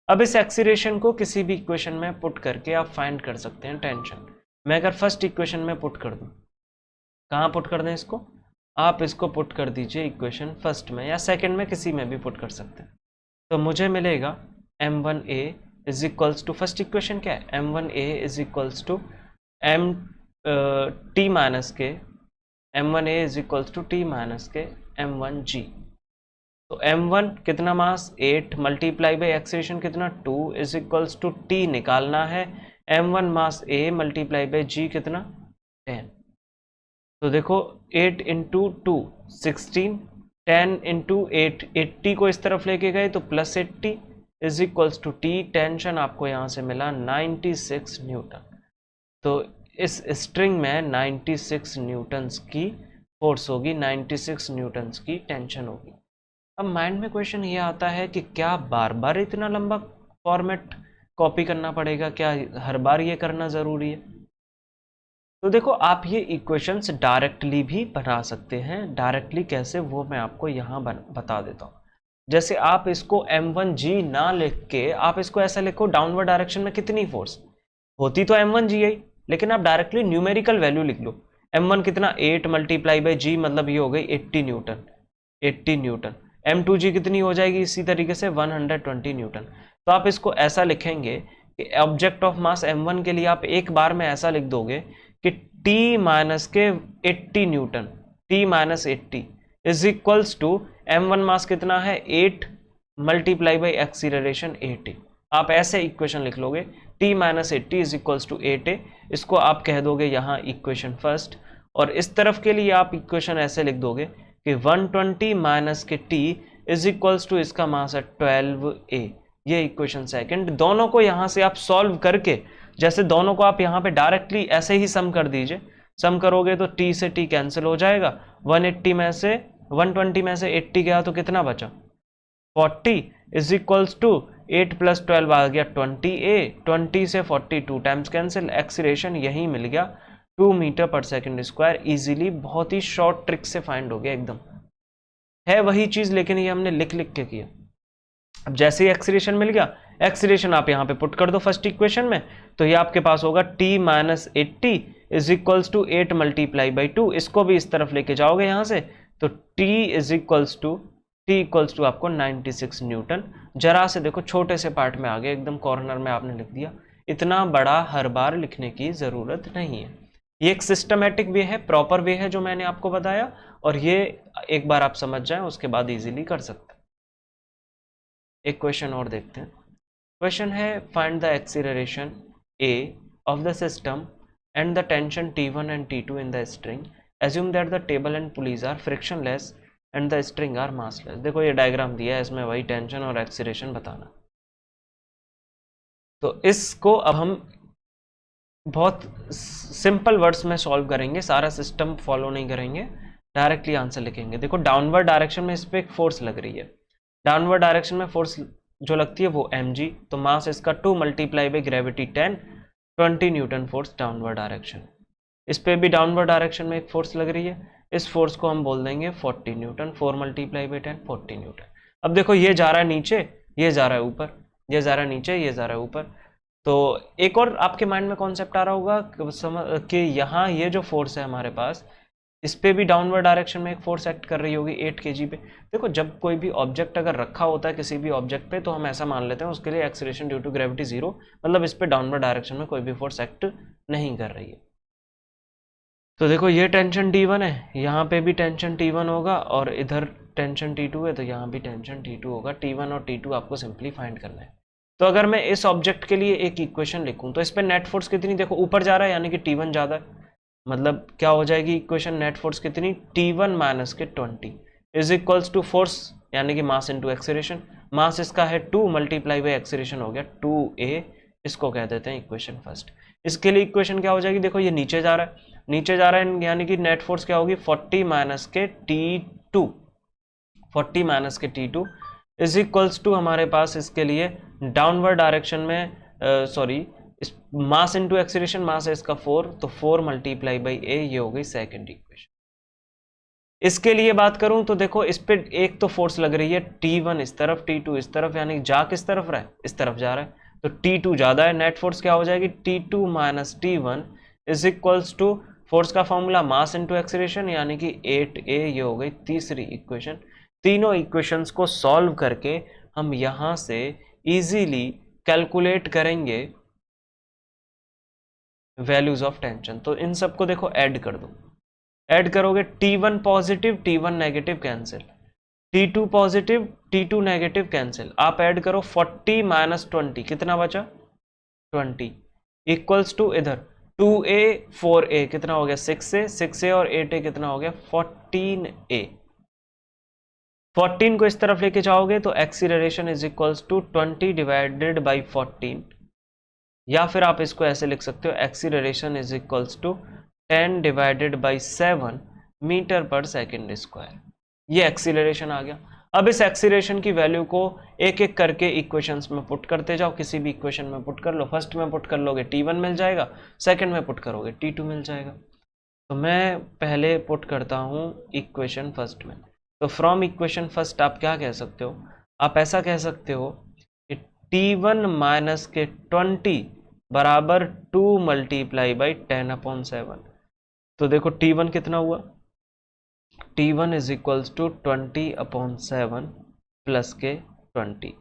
अब इस एक्सीलरेशन को किसी भी इक्वेशन में पुट करके आप फाइंड कर सकते हैं टेंशन। मैं अगर फर्स्ट इक्वेशन में पुट कर दूं, कहाँ पुट कर दें इसको? आप इसको पुट कर दीजिए इक्वेशन फर्स्ट में या सेकेंड में, किसी में भी पुट कर सकते हैं। तो मुझे मिलेगा m1a is equals to, first equation क्या है? m1a is equals to t minus के m1a is equals to t minus के m1g। तो m1 कितना मास? 8 मल्टीप्लाई बाई एक्सीलरेशन कितना? 2 इज इक्वल्स टू t निकालना है, m1 mass a multiply by g कितना? 10। तो देखो 8 इंटू 2 16, 10 इंटू 8 80 को इस तरफ लेके गए तो plus 80 is equals to T. Tension आपको यहाँ से मिला 96 न्यूटन। तो इस स्ट्रिंग में 96 न्यूटन्स की फोर्स होगी, 96 न्यूटन्स की टेंशन होगी। अब माइंड में क्वेश्चन ये आता है कि क्या बार बार इतना लंबा फॉर्मेट कॉपी करना पड़ेगा, क्या हर बार ये करना ज़रूरी है? तो देखो आप ये इक्वेशंस डायरेक्टली भी बना सकते हैं। डायरेक्टली कैसे, वो मैं आपको यहाँ बता देता हूँ। जैसे आप इसको m1g ना लिख के आप इसको ऐसा लिखो, डाउनवर्ड डायरेक्शन में कितनी फोर्स होती तो m1g आई, लेकिन आप डायरेक्टली न्यूमेरिकल वैल्यू लिख लो। m1 कितना 8 मल्टीप्लाई बाई g, मतलब ये हो गई 80 न्यूटन, 80 न्यूटन। m2g कितनी हो जाएगी इसी तरीके से 120 न्यूटन। तो आप इसको ऐसा लिखेंगे कि ऑब्जेक्ट ऑफ मास m1 के लिए आप एक बार में ऐसा लिख दोगे कि t माइनस के 80 newton, t minus 80 is equals to m1 mass कितना है 8 मल्टीप्लाई बाई एक्सीलरेशन 80। आप ऐसे इक्वेशन लिख लोगे, t minus 80 is equals to 8a। इसको आप कह दोगे यहाँ इक्वेशन फर्स्ट, और इस तरफ के लिए आप इक्वेशन ऐसे लिख दोगे कि 120 माइनस के t इज इक्वल्स टू इसका मास है 12a। ये इक्वेशन सेकंड। दोनों को यहाँ से आप सॉल्व करके, जैसे दोनों को आप यहाँ पे डायरेक्टली ऐसे ही सम कर दीजिए, सम करोगे तो t से t कैंसिल हो जाएगा। 180 में से 120 में से 80 गया तो कितना बचा 40 इज इक्वल्स टू 8 प्लस 12 आ गया 20a। 20 से 40 2 टाइम्स कैंसिल, एक्सीलरेशन यही मिल गया 2 metre per second square. Easily, बहुत ही शॉर्ट ट्रिक से फाइंड हो गया। एकदम है वही चीज, लेकिन ये हमने लिख लिख के किया। अब जैसे ही एक्सीलरेशन मिल गया, एक्सीलरेशन आप यहाँ पे पुट कर दो फर्स्ट इक्वेशन में, तो ये आपके पास होगा t minus 80 is equals to 8 multiply by 2। इसको भी इस तरफ लेके जाओगे यहाँ से, तो t इज इक्वल्स टू आपको 96 न्यूटन। जरा से देखो छोटे से पार्ट में आ गए, एकदम कॉर्नर में आपने लिख दिया। इतना बड़ा हर बार लिखने की जरूरत नहीं है। ये एक सिस्टमेटिक वे है, प्रॉपर वे है जो मैंने आपको बताया, और ये एक बार आप समझ जाएं उसके बाद इजीली कर सकते हैं। एक क्वेश्चन और देखते हैं। क्वेश्चन है find the acceleration a of the system and the tension T1 and T2 in the string. Assume that the table and pulleys are frictionless and the string are massless. देखो ये diagram दिया है, इसमें वही tension और acceleration बताना। तो इसको अब हम बहुत सिंपल वर्ड्स में सॉल्व करेंगे, सारा सिस्टम फॉलो नहीं करेंगे, डायरेक्टली आंसर लिखेंगे। देखो डाउनवर्ड डायरेक्शन में इस पर एक फोर्स लग रही है। डाउनवर्ड डायरेक्शन में फोर्स जो लगती है वो mg, तो मास इसका 2 multiply by gravity 10, 20 Newton force downward direction. इस पे भी डाउनवर्ड डायरेक्शन में एक फोर्स लग रही है, इस फोर्स को हम बोल देंगे 40 न्यूटन। 4 multiply by 10 40 Newton. अब देखो ये जा रहा है नीचे, ये जा रहा है ऊपर, ये जा रहा है नीचे, ये जा रहा है ऊपर। तो एक और आपके माइंड में कॉन्सेप्ट आ रहा होगा कि यहाँ ये जो फोर्स है हमारे पास, इस पे भी डाउनवर्ड डायरेक्शन में एक फोर्स एक्ट कर रही होगी 8 kg पे। देखो जब कोई भी ऑब्जेक्ट अगर रखा होता है किसी भी ऑब्जेक्ट पे, तो हम ऐसा मान लेते हैं उसके लिए एक्सीलरेशन ड्यू टू ग्रेविटी 0, मतलब इस पे डाउनवर्ड डायरेक्शन में कोई भी फोर्स एक्ट नहीं कर रही है। तो देखो ये टेंशन T1 है, यहाँ पे भी टेंशन T1 होगा, और इधर टेंशन T2 है, तो यहाँ भी टेंशन T2 होगा। T1 और T2 आपको सिंपली फाइंड करना है। तो अगर मैं इस ऑब्जेक्ट के लिए एक इक्वेशन लिखूं, तो इस पे नेट फोर्स कितनी, देखो ऊपर जा रहा है यानी कि T1 ज्यादा है, मतलब क्या हो जाएगी इक्वेशन, नेट फोर्स कितनी T1 माइनस के 20 इज इक्वल्स टू फोर्स यानी कि मास इनटू एक्सीलरेशन। मास इसका है 2 मल्टीप्लाई बाई एक्सीलरेशन हो गया 2a। इसको कह देते हैं इक्वेशन फर्स्ट। इसके लिए इक्वेशन क्या हो जाएगी, देखो ये नीचे जा रहा है, नीचे जा रहा है यानी कि नेट फोर्स क्या होगी 40 माइनस के T2, 40 माइनस के T2 इज इक्वल्स टू हमारे पास इसके लिए डाउनवर्ड डायरेक्शन में सॉरी मास इनटू एक्सीलरेशन, मास है इसका 4, तो 4 मल्टीप्लाई बाई a, ये हो गई सेकंड इक्वेशन। इसके लिए बात करूं तो देखो इस पे एक तो फोर्स लग रही है T1 इस तरफ, T2 इस तरफ, यानी जा किस तरफ रहा है, इस तरफ जा रहा है, तो T2 ज्यादा है। नेट फोर्स क्या हो जाएगी T2 minus T1 is equals to force का फॉर्मूला मास इनटू एक्सीलरेशन यानी कि 8a। ये हो गई तीसरी इक्वेशन। तीनों इक्वेशंस को सॉल्व करके हम यहां से इजीली कैलकुलेट करेंगे वैल्यूज ऑफ टेंशन। तो इन सबको देखो ऐड कर दो, ऐड करोगे T1 positive T1 negative cancel, T2 positive T2 negative cancel. आप ऐड करो 40 माइनस 20 कितना बचा 20 इक्वल्स टू इधर 2a 4a कितना हो गया 6a, 6a और 8a कितना हो गया 14a। 14 को इस तरफ लेके जाओगे तो acceleration is equals to 20 divided by 14, या फिर आप इसको ऐसे लिख सकते हो acceleration is equals to 10 divided by 7 metre per second square. ये एक्सीलरेशन आ गया। अब इस एक्सीलरेशन की वैल्यू को एक एक करके इक्वेशंस में पुट करते जाओ, किसी भी इक्वेशन में पुट कर लो। फर्स्ट में पुट कर लोगे T1 मिल जाएगा, सेकंड में पुट करोगे T2 मिल जाएगा। तो मैं पहले पुट करता हूँ इक्वेशन फर्स्ट में। तो फ्रॉम इक्वेशन फर्स्ट आप क्या कह सकते हो, आप ऐसा कह सकते हो कि T1 माइनस के 20 बराबर 2 मल्टीप्लाई बाई 10/7। तो देखो T1 कितना हुआ, T1 is equals to 20/7 plus के 20,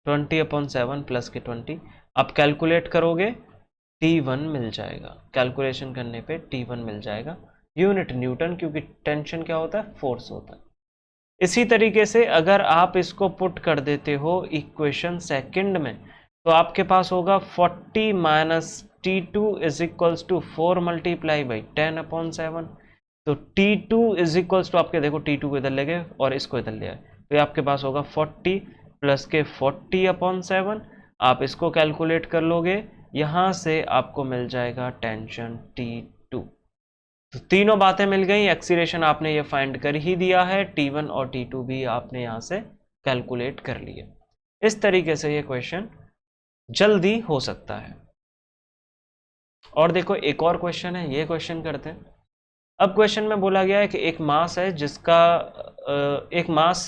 20/7 प्लस के 20। आप कैलकुलेट करोगे T1 मिल जाएगा, कैलकुलेशन करने पे T1 मिल जाएगा, यूनिट न्यूटन, क्योंकि टेंशन क्या होता है, फोर्स होता है। इसी तरीके से अगर आप इसको पुट कर देते हो इक्वेशन सेकंड में, तो आपके पास होगा 40 minus T2 is equals to 4 multiply by 10/7। तो T2 इज इक्वल्स टू आपके देखो T2 को इधर ले गए और इसको इधर ले आए, तो ये आपके पास होगा 40 प्लस के 40/7। आप इसको कैलकुलेट कर लोगे, यहां से आपको मिल जाएगा टेंशन T2। तो तीनों बातें मिल गई, एक्सीलरेशन आपने ये फाइंड कर ही दिया है, T1 और T2 भी आपने यहां से कैलकुलेट कर लिए। इस तरीके से ये क्वेश्चन जल्दी हो सकता है। और देखो एक और क्वेश्चन है, ये क्वेश्चन करते हैं। अब क्वेश्चन में बोला गया है कि एक मास है जिसका एक मास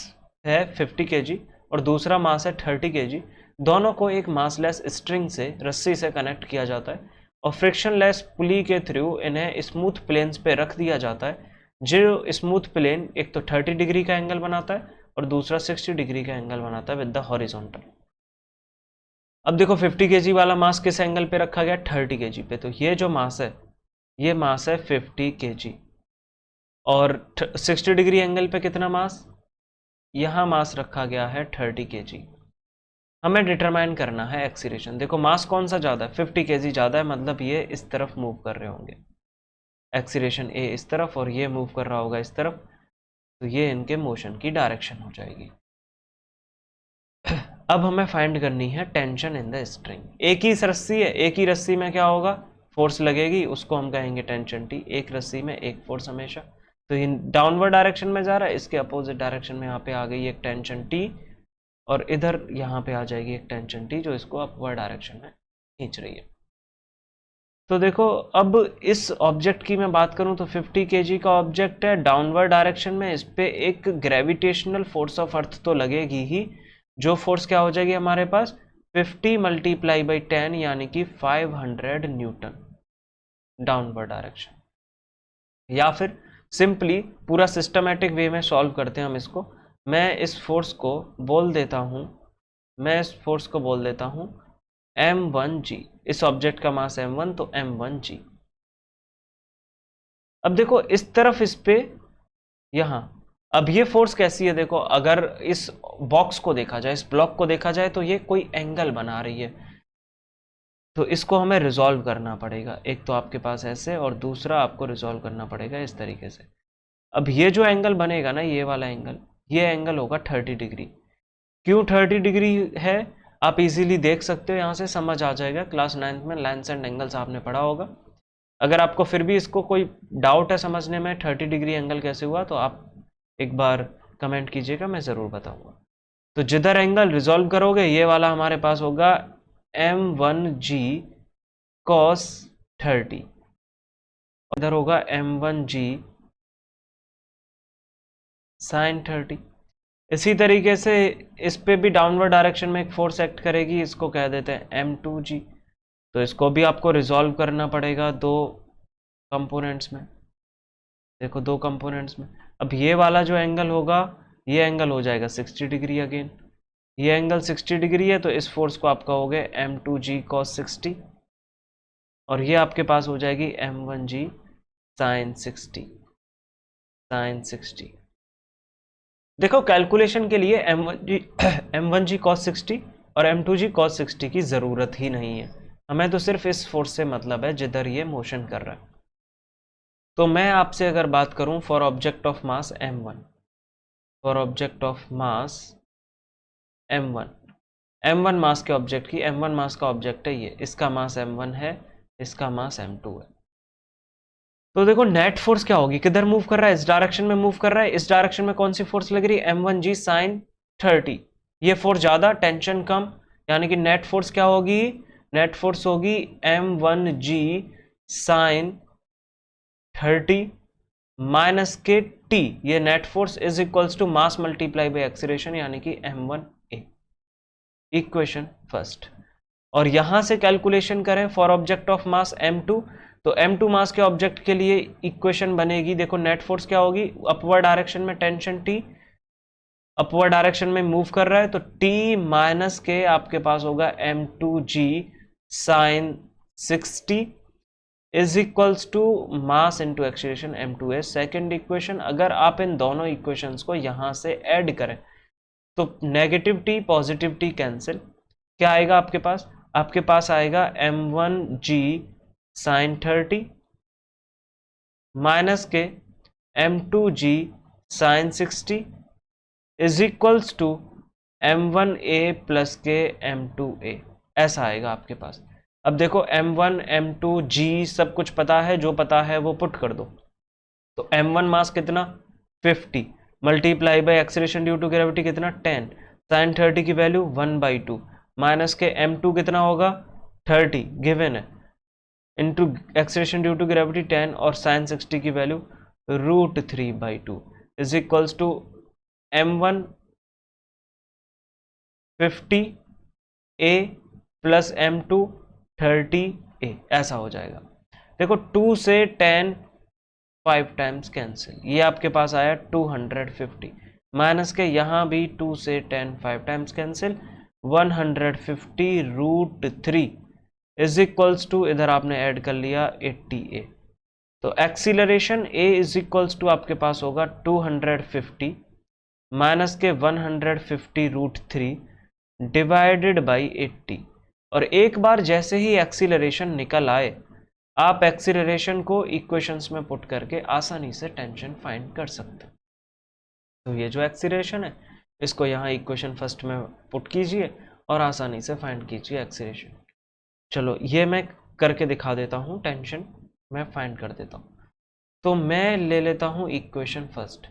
है 50 kg और दूसरा मास है 30 kg। दोनों को एक मासलेस स्ट्रिंग से, रस्सी से कनेक्ट किया जाता है और फ्रिक्शनलेस पुली के थ्रू इन्हें स्मूथ प्लेन्स पे रख दिया जाता है। जो स्मूथ प्लेन एक तो 30 डिग्री का एंगल बनाता है और दूसरा 60 डिग्री का एंगल बनाता है विद द हॉरिजॉन्टल। अब देखो 50 kg वाला मास किस एंगल पे रखा गया, 30 kg पे। तो ये जो मास है, ये मास है 50 kg और 60 डिग्री एंगल पे कितना मास, यहां मास रखा गया है 30 kg। हमें डिटरमाइन करना है एक्सीलरेशन। देखो मास कौन सा ज़्यादा है, 50 kg ज़्यादा है, मतलब ये इस तरफ मूव कर रहे होंगे, एक्सीलरेशन ए इस तरफ और ये मूव कर रहा होगा इस तरफ, तो ये इनके मोशन की डायरेक्शन हो जाएगी। अब हमें फाइंड करनी है टेंशन इन द स्ट्रिंग। एक ही रस्सी है, एक ही रस्सी में क्या होगा, फोर्स लगेगी, उसको हम कहेंगे टेंशन टी। एक रस्सी में एक फोर्स हमेशा, तो ये डाउनवर्ड डायरेक्शन में जा रहा है, इसके अपोजिट डायरेक्शन में यहाँ पे आ गई एक टेंशन टी और इधर यहाँ पे आ जाएगी एक टेंशन टी जो इसको अपवर्ड डायरेक्शन में खींच रही है। तो देखो अब इस ऑब्जेक्ट की मैं बात करूं तो 50 kg का ऑब्जेक्ट है, डाउनवर्ड डायरेक्शन में, इस पे एक ग्रेविटेशनल फोर्स ऑफ अर्थ तो लगेगी ही, जो फोर्स क्या हो जाएगी हमारे पास 50 मल्टीप्लाई बाई 10 यानी कि 500 न्यूटन डाउनवर्ड डायरेक्शन। या फिर सिंपली पूरा सिस्टमेटिक वे में सॉल्व करते हैं हम इसको। मैं इस फोर्स को बोल देता हूं, m1g। इस ऑब्जेक्ट का मास m1, तो m1g। अब देखो इस तरफ इस पे यहां, अब ये फोर्स कैसी है, देखो अगर इस बॉक्स को देखा जाए, इस ब्लॉक को देखा जाए, तो ये कोई एंगल बना रही है, तो इसको हमें रिजॉल्व करना पड़ेगा। एक तो आपके पास ऐसे और दूसरा आपको रिजॉल्व करना पड़ेगा इस तरीके से। अब ये जो एंगल बनेगा ना, ये वाला एंगल, ये एंगल होगा 30 डिग्री। क्यों 30 डिग्री है, आप इजीली देख सकते हो, यहाँ से समझ आ जाएगा। क्लास 9th में लाइन्स एंड एंगल्स आपने पढ़ा होगा। अगर आपको फिर भी इसको कोई डाउट है समझने में 30 डिग्री एंगल कैसे हुआ, तो आप एक बार कमेंट कीजिएगा, मैं ज़रूर बताऊंगा। तो जिधर एंगल रिजॉल्व करोगे, ये वाला हमारे पास होगा m1g cos 30, इधर होगा m1g sin 30। इसी तरीके से इस पे भी डाउनवर्ड डायरेक्शन में एक फोर्स एक्ट करेगी, इसको कह देते हैं m2g। तो इसको भी आपको रिजॉल्व करना पड़ेगा दो कंपोनेंट्स में। देखो दो कंपोनेंट्स में, अब ये वाला जो एंगल होगा, ये एंगल हो जाएगा 60 डिग्री अगेन। ये एंगल 60 डिग्री है, तो इस फोर्स को आप कहोगे m2g cos 60 और ये आपके पास हो जाएगी m1g sin 60। देखो कैलकुलेशन के लिए m1g cos 60 और m2g cos 60 की ज़रूरत ही नहीं है, हमें तो सिर्फ इस फोर्स से मतलब है जिधर ये मोशन कर रहा है। तो मैं आपसे अगर बात करूं for object of mass m1, for object of mass m1 मास के ऑब्जेक्ट की, m1 मास का ऑब्जेक्ट है ये, इसका मास m1 है, इसका मास m2 है। तो देखो नेट फोर्स क्या होगी, किधर मूव कर रहा है, इस डायरेक्शन में मूव कर रहा है, इस डायरेक्शन में कौन सी फोर्स लग रही है, m1g sin 30, ये फोर्स ज़्यादा, टेंशन कम, यानी कि नेट फोर्स क्या होगी, नेट फोर्स होगी m1g साइन 30 माइनस के टी, ये net force is equals to mass multiply by acceleration यानी कि m1a, इक्वेशन फर्स्ट। और यहां से कैलकुलेशन करें for object of mass m2, तो m2 मास के ऑब्जेक्ट के लिए इक्वेशन बनेगी, देखो नेट फोर्स क्या होगी, अपवर्ड डायरेक्शन में टेंशन T, अपवर्ड डायरेक्शन में मूव कर रहा है तो T माइनस के आपके पास होगा m2g sine 60 is equals to mass into acceleration m2a, second equation. अगर आप इन दोनों इक्वेशंस को यहां से ऐड करें तो negative t positive t cancel, क्या आएगा आपके पास, आपके पास आएगा m1g साइन 30 माइनस के m2g sine 60 is equals to m1a plus के m2a, ऐसा आएगा आपके पास। अब देखो m1 m2 g सब कुछ पता है, जो पता है वो पुट कर दो, तो m1 मास कितना 50 multiply by acceleration due to gravity कितना 10, साइन 30 की वैल्यू 1/2 माइनस के m2 कितना होगा 30 गिवन है, into acceleration due to gravity 10 और साइन 60 की value √3/2 is equals to m1 50a plus m2 30a, ऐसा हो जाएगा। देखो 2 से 10 5 टाइम्स कैंसिल, ये आपके पास आया 250 माइनस के यहाँ भी 2 से 10 5 times cancel, 150√3 is equals to, इधर आपने ऐड कर लिया 80a, तो acceleration a is equals to आपके पास होगा 250 माइनस के 150√3 डिवाइडेड बाई 80। और एक बार जैसे ही एक्सीलरेशन निकल आए, आप एक्सीलरेशन को इक्वेशंस में पुट करके आसानी से टेंशन फाइंड कर सकते हैं। तो ये जो एक्सीलरेशन है इसको यहाँ इक्वेशन फर्स्ट में पुट कीजिए और आसानी से फाइंड कीजिए एक्सीलरेशन। चलो ये मैं करके दिखा देता हूँ, टेंशन मैं फाइंड कर देता हूँ। तो मैं ले लेता हूँ इक्वेशन फर्स्ट,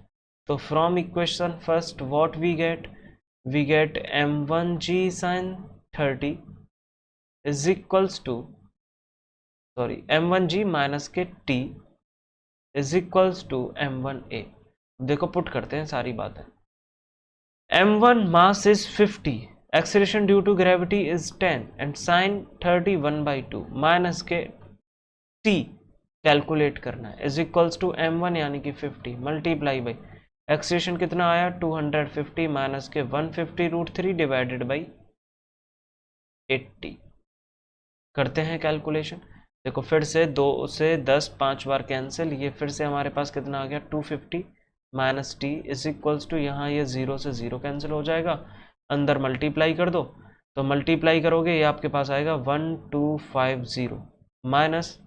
तो from equation first what we get m1g sin 30 is equals to m1g minus के t is equals to m1a। देखो पुट करते हैं सारी बातें, m1 mass is 50, acceleration due to gravity is 10 and sine 30 1/2 minus के t calculate करना है is equals to m1 यानी कि 50 मल्टीप्लाई बाई एक्सीलरेशन कितना आया 250 माइनस के 150√3 डिवाइडेड बाई 80। करते हैं कैलकुलेशन, देखो फिर से 2 से 10 5 बार कैंसिल, ये फिर से हमारे पास कितना आ गया 250 minus T is equals to, यहाँ ये 0 से 0 कैंसिल हो जाएगा, अंदर मल्टीप्लाई कर दो, तो मल्टीप्लाई करोगे ये आपके पास आएगा 1250 माइनस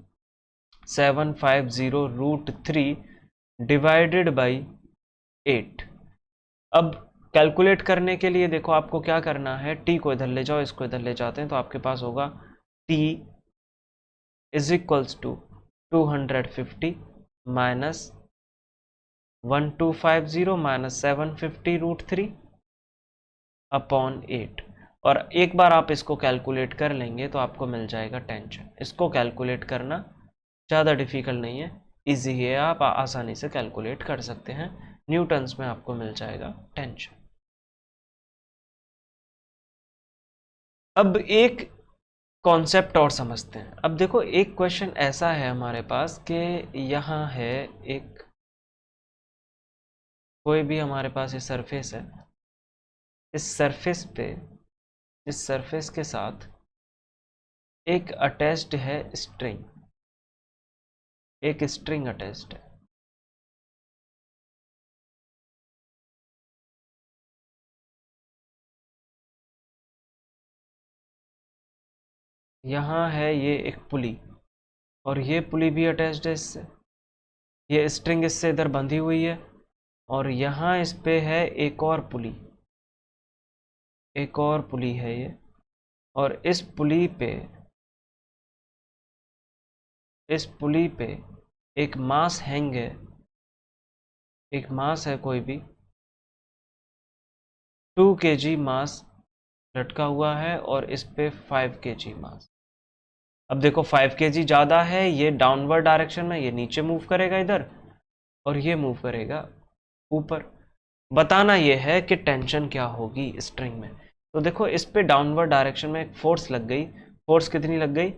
750√3 डिवाइडेड बाई 8। अब कैलकुलेट करने के लिए देखो आपको क्या करना है, टी को इधर ले जाओ, इसको इधर ले जाते हैं, तो आपके पास होगा T is equals to 250 minus 1250 minus 750√3 upon 8। और एक बार आप इसको कैलकुलेट कर लेंगे तो आपको मिल जाएगा टेंशन। इसको कैलकुलेट करना ज़्यादा डिफिकल्ट नहीं है, इजी है, आप आसानी से कैलकुलेट कर सकते हैं, न्यूटन्स में आपको मिल जाएगा टेंशन। अब एक कॉन्सेप्ट और समझते हैं। अब देखो एक क्वेश्चन ऐसा है हमारे पास कि यहाँ है एक, कोई भी हमारे पास ये सरफेस है, इस सरफेस पे, इस सरफेस के साथ एक अटैच्ड है स्ट्रिंग, एक स्ट्रिंग अटैच्ड है, यहाँ है ये एक पुली और ये पुली भी अटैच्ड है इससे, ये स्ट्रिंग इससे इधर बंधी हुई है और यहाँ इस पे है एक और पुली, एक और पुली है ये, और इस पुली पे एक मास हैंग है, एक मास है कोई भी, 2 kg मास लटका हुआ है और इस पे 5 kg मास। अब देखो 5 kg ज़्यादा है, ये डाउनवर्ड डायरेक्शन में, ये नीचे मूव करेगा इधर और ये मूव करेगा ऊपर। बताना ये है कि टेंशन क्या होगी स्ट्रिंग में। तो देखो इस पे डाउनवर्ड डायरेक्शन में एक फोर्स लग गई। फोर्स कितनी लग गई?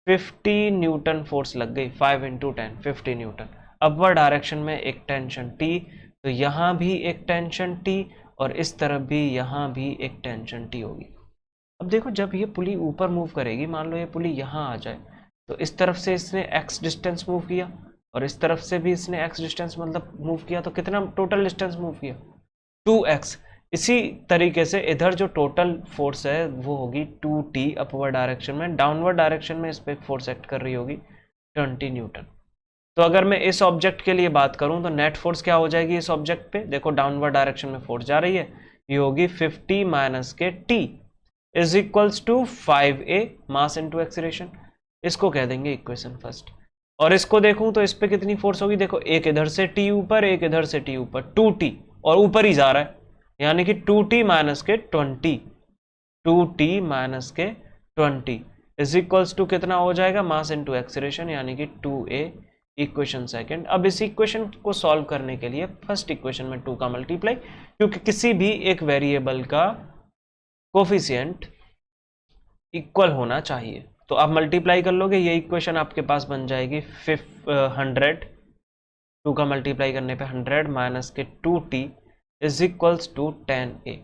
50 न्यूटन फोर्स लग गई। 5 × 10 50 न्यूटन। अपवर्ड डायरेक्शन में एक टेंशन टी, तो यहाँ भी एक टेंशन टी और इस तरफ भी, यहाँ भी एक टेंशन टी होगी। अब देखो जब ये पुली ऊपर मूव करेगी, मान लो ये पुली यहाँ आ जाए, तो इस तरफ से इसने x डिस्टेंस मूव किया और इस तरफ से भी इसने x डिस्टेंस मतलब मूव किया, तो कितना टोटल डिस्टेंस मूव किया? 2x। इसी तरीके से इधर जो टोटल फोर्स है वो होगी 2t अपवर्ड डायरेक्शन में। डाउनवर्ड डायरेक्शन में इस पर फोर्स एक्ट कर रही होगी 20 न्यूटन। तो अगर मैं इस ऑब्जेक्ट के लिए बात करूं तो नेट फोर्स क्या हो जाएगी इस ऑब्जेक्ट पे? देखो डाउनवर्ड डायरेक्शन में फोर्स जा रही है, ये होगी 50 माइनस के t is equals to 5a mass into acceleration. इसको कह देंगे इक्वेशन फर्स्ट। और इसको देखूं तो इस पे कितनी फोर्स होगी? देखो एक इधर से t ऊपर, एक इधर से t ऊपर, 2t और ऊपर ही जा रहा है, यानी कि 2t माइनस के 20, 2t माइनस के 20 इज इक्वल्स टू कितना हो जाएगा? मास इंटू एक्सीलरेशन, यानी कि 2a इक्वेशन सेकंड। अब इस इक्वेशन को सॉल्व करने के लिए फर्स्ट इक्वेशन में 2 का मल्टीप्लाई, क्योंकि किसी भी एक वेरिएबल का कोफिशिएंट इक्वल होना चाहिए। तो आप मल्टीप्लाई कर लोगे, ये इक्वेशन आपके पास बन जाएगी 100, 2 का मल्टीप्लाई करने पे 100 माइनस के 2t is equals to 10a।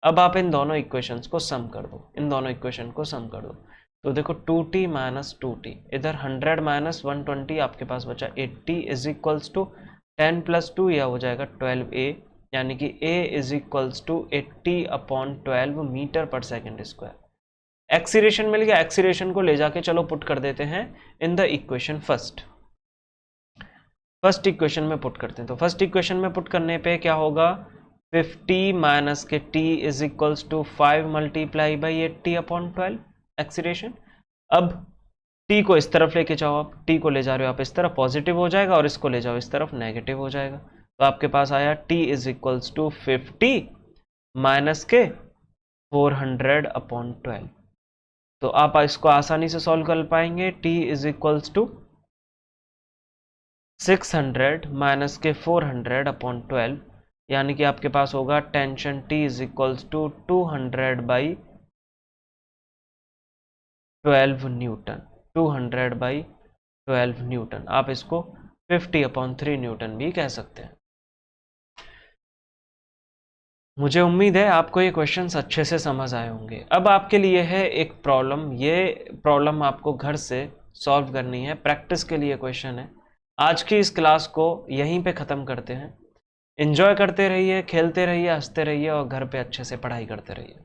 अब आप इन दोनों इक्वेशंस को सम कर दो, इन दोनों इक्वेशन को सम कर दो। तो देखो 2t माइनस 2t, इधर 100 माइनस 120 आपके पास बचा 80 इज इक्वल्स टू 10 प्लस 2, यह हो जाएगा 12a, यानी कि a is equals to 80/12 metre per second square. Acceleration मिल गया, एक्सीलरेशन को ले जाके चलो पुट कर देते हैं in the equation first. First equation में पुट करते हैं, तो फर्स्ट इक्वेशन में पुट करने पे क्या होगा? 50 माइनस के t is equals to 5 multiply by 80/12 acceleration. अब t को इस तरफ लेके जाओ, आप t को ले जा रहे हो आप इस तरफ, पॉजिटिव हो जाएगा, और इसको ले जाओ इस तरफ, नेगेटिव हो जाएगा। तो आपके पास आया t is equals to 50 minus के 400/12। तो आप इसको आसानी से सॉल्व कर पाएंगे। t is equals to 600 minus के 400/12, यानी कि आपके पास होगा tension t is equals to 200/12 newton, 200/12 newton. आप इसको 50/3 न्यूटन भी कह सकते हैं। मुझे उम्मीद है आपको ये क्वेश्चंस अच्छे से समझ आए होंगे। अब आपके लिए है एक प्रॉब्लम, ये प्रॉब्लम आपको घर से सॉल्व करनी है, प्रैक्टिस के लिए क्वेश्चन है। आज की इस क्लास को यहीं पे ख़त्म करते हैं। एंजॉय करते रहिए, खेलते रहिए, हंसते रहिए और घर पे अच्छे से पढ़ाई करते रहिए।